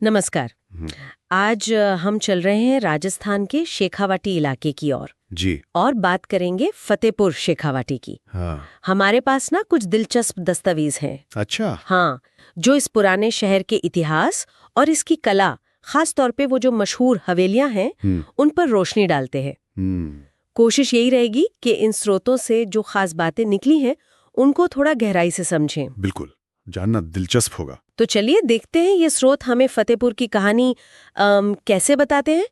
नमस्कार। हम्म, आज हम चल रहे हैं राजस्थान के शेखावाटी इलाके की ओर जी। और बात करेंगे फतेहपुर शेखावाटी की। हाँ। हमारे पास ना कुछ दिलचस्प दस्तावेज हैं। अच्छा। हाँ, जो इस पुराने शहर के इतिहास और इसकी कला, खास तौर पे वो जो मशहूर हवेलियां हैं, हम्म। उन पर रोशनी डालते हैं। हम्म। कोशिश यही रहेगी कि इन स्रोतों से जो खास बातें निकली हैं, उनको थोड़ा गहराई से समझें। बिल्कुल, जानना दिलचस्प होगा। तो चलिए देखते हैं ये स्रोत हमें फतेहपुर की कहानी कैसे बताते हैं।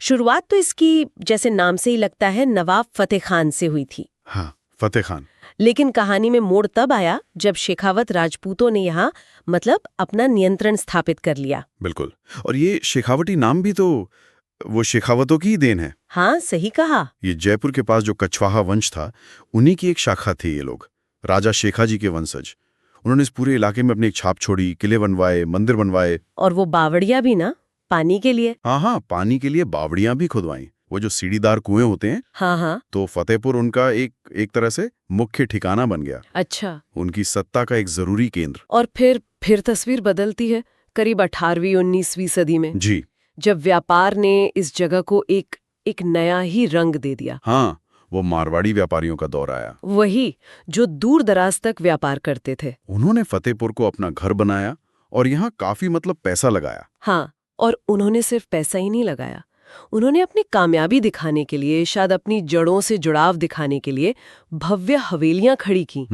शुरुआत तो इसकी जैसे नाम से ही लगता है नवाब फतेह खान से हुई थी। हाँ, फतेह खान। लेकिन कहानी में मोड़ तब आया जब शेखावत राजपूतों ने यहाँ मतलब अपना नियंत्रण स्थापित कर लिया। बिल्कुल। और ये शेखावटी नाम भी तो वो शेखावतों की ही देन है। हाँ, सही कहा। ये जयपुर के पास जो कछवाहा वंश था, उन्हीं की एक शाखा थे ये लोग, राजा शेखाजी के वंशज। उन्होंने इस पूरे इलाके में अपनी एक छाप छोड़ी, किले बनवाए, मंदिर बनवाए। और वो बावड़िया भी ना, पानी के लिए। हाँ हाँ, पानी के लिए बावड़ियां भी खुदवाई। वो जो सीढ़ीदार कुएं होते हैं, हाँ हाँ। तो फतेहपुर उनका एक तरह से मुख्य ठिकाना बन गया, अच्छा। उनकी सत्ता का एक जरूरी केंद्र। और फिर तस्वीर बदलती है करीब 18वीं 19वीं सदी में, जी। जब व्यापार ने इस जगह को एक नया ही रंग दे दिया। हाँ, वो मारवाड़ी व्यापारियों का दौर आया। वही जो दूर दराज तक व्यापार करते थे। उन्होंने फतेहपुर को अपना घर बनाया और यहाँ काफी पैसा लगाया। हाँ, और उन्होंने सिर्फ पैसा ही नहीं लगाया, उन्होंने अपनी कामयाबी दिखाने के लिए, शायद अपनी जड़ों से जुड़ाव दिखाने के लिए भव्य हवेलियां खड़ी की।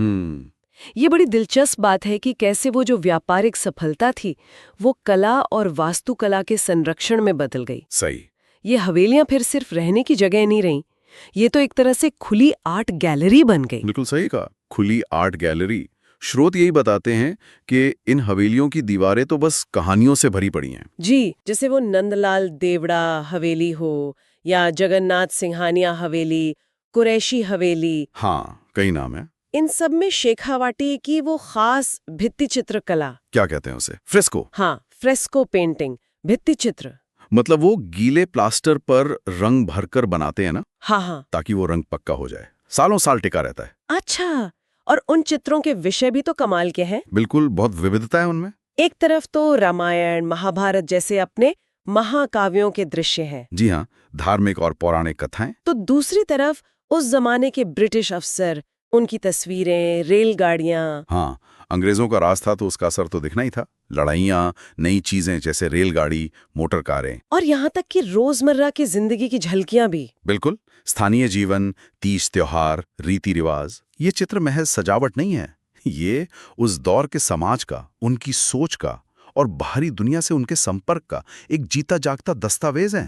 ये बड़ी दिलचस्प बात है कि कैसे वो जो व्यापारिक सफलता थी, वो कला और वास्तुकला के संरक्षण में बदल गई। सही। ये हवेलियां फिर सिर्फ रहने की जगह नहीं रहीं, ये तो एक तरह से खुली आर्ट गैलरी बन गई। बिल्कुल सही कहा, खुली आर्ट गैलरी। स्रोत यही बताते हैं कि इन हवेलियों की दीवारें तो बस कहानियों से भरी पड़ी हैं। जी, जैसे वो नंदलाल देवड़ा हवेली हो या जगन्नाथ सिंघानिया हवेली, कुरैशी हवेली, हाँ, कई नाम है। इन सब में शेखावाटी की वो खास भित्ति चित्र कला, क्या कहते हैं उसे? फ्रेस्को। हाँ, फ्रेस्को पेंटिंग, भित्ति चित्र। मतलब वो गीले प्लास्टर पर रंग भरकर बनाते हैं ना, हाँ हाँ। ताकि वो रंग पक्का हो जाए, सालों साल टिका रहता है। अच्छा, और उन चित्रों के विषय भी तो कमाल के हैं। बिल्कुल, बहुत विविधता है उनमें। एक तरफ तो रामायण महाभारत जैसे अपने महाकाव्यों के दृश्य हैं, जी हाँ, धार्मिक और पौराणिक कथाएं। तो दूसरी तरफ उस जमाने के ब्रिटिश अफसर, उनकी तस्वीरें, रेलगाड़ियां। हाँ, अंग्रेजों का राज था तो उसका असर तो दिखना ही था। लड़ाइयाँ, नई चीजें जैसे रेलगाड़ी, मोटर कारें। और यहाँ तक कि रोजमर्रा की जिंदगी की झलकियां भी। बिल्कुल, स्थानीय जीवन, तीज त्योहार, रीति रिवाज। ये चित्र महज सजावट नहीं है, ये उस दौर के समाज का, उनकी सोच का और बाहरी दुनिया से उनके संपर्क का एक जीता जागता दस्तावेज है।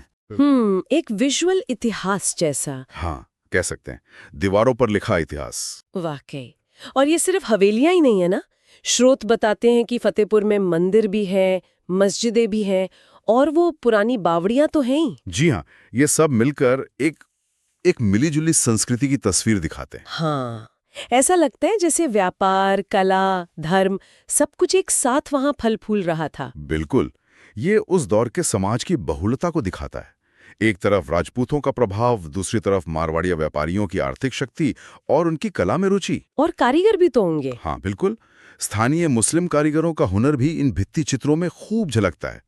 एक विजुअल इतिहास जैसा। हाँ, कह सकते हैं, दीवारों पर लिखा इतिहास। वाकई। और ये सिर्फ हवेलियां ही नहीं है ना, स्रोत बताते हैं कि फतेहपुर में मंदिर भी है, मस्जिदें भी हैं, और वो पुरानी बावड़ियां तो हैं ही। जी हाँ, ये सब मिलकर एक मिलीजुली संस्कृति की तस्वीर दिखाते हैं। हाँ, ऐसा लगता है जैसे व्यापार, कला, धर्म सब कुछ एक साथ वहां फल फूल रहा था। बिल्कुल, ये उस दौर के समाज की बहुलता को दिखाता है। एक तरफ राजपूतों का प्रभाव, दूसरी तरफ मारवाड़िया व्यापारियों की आर्थिक शक्ति और उनकी कला में रुचि। और कारीगर भी तो होंगे। हाँ बिल्कुल, स्थानीय मुस्लिम कारीगरों का हुनर भी इन भित्ति चित्रों में खूब झलकता है।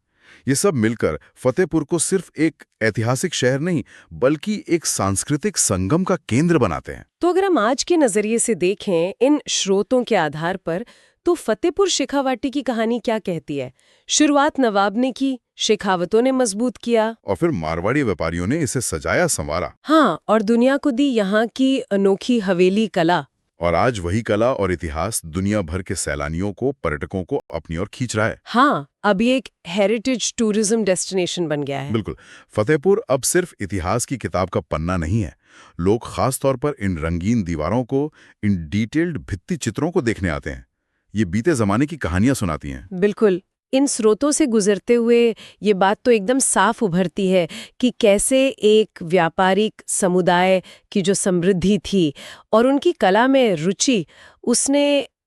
ये सब मिलकर फतेहपुर को सिर्फ एक ऐतिहासिक शहर नहीं, बल्कि एक सांस्कृतिक संगम का केंद्र बनाते हैं। तो अगर हम आज के नजरिए से देखें इन स्रोतों के आधार पर, तो फतेहपुर शेखावाटी की कहानी क्या कहती है? शुरुआत नवाब ने की, शेखावतों ने मजबूत किया, और फिर मारवाड़ी व्यापारियों ने इसे सजाया संवारा। हाँ, और दुनिया को दी यहाँ की अनोखी हवेली कला। और आज वही कला और इतिहास दुनिया भर के सैलानियों को, पर्यटकों को अपनी ओर खींच रहा है। हाँ, अभी एक हेरिटेज टूरिज्म डेस्टिनेशन बन गया है। बिल्कुल, फतेहपुर अब सिर्फ इतिहास की किताब का पन्ना नहीं है। लोग खास तौर पर इन रंगीन दीवारों को, इन डिटेल्ड भित्ति चित्रों को देखने आते हैं। ये बीते जमाने की कहानियां सुनाती हैं। बिल्कुल, इन स्रोतों से गुजरते हुए ये बात तो एकदम साफ उभरती है कि कैसे एक व्यापारिक समुदाय की जो समृद्धि थी और उनकी कला में रुचि, उसने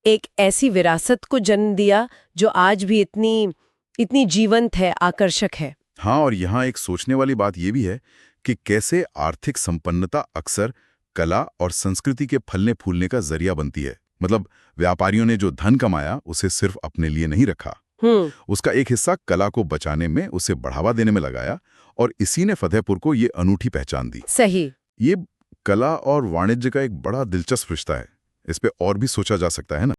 एक ऐसी विरासत को जन्म दिया जो आज भी इतनी जीवंत है, आकर्षक है। हाँ, और यहाँ एक सोचने वाली बात यह भी है कि कैसे आर्थिक संपन्नता अक्सर कला और संस्कृति के फलने फूलने का जरिया बनती है। मतलब व्यापारियों ने जो धन कमाया उसे सिर्फ अपने लिए नहीं रखा, उसका एक हिस्सा कला को बचाने में, उसे बढ़ावा देने में लगाया, और इसी ने फतेहपुर को ये अनूठी पहचान दी। सही। ये कला और वाणिज्य का एक बड़ा दिलचस्प रिश्ता है। इस पे और भी सोचा जा सकता है ना।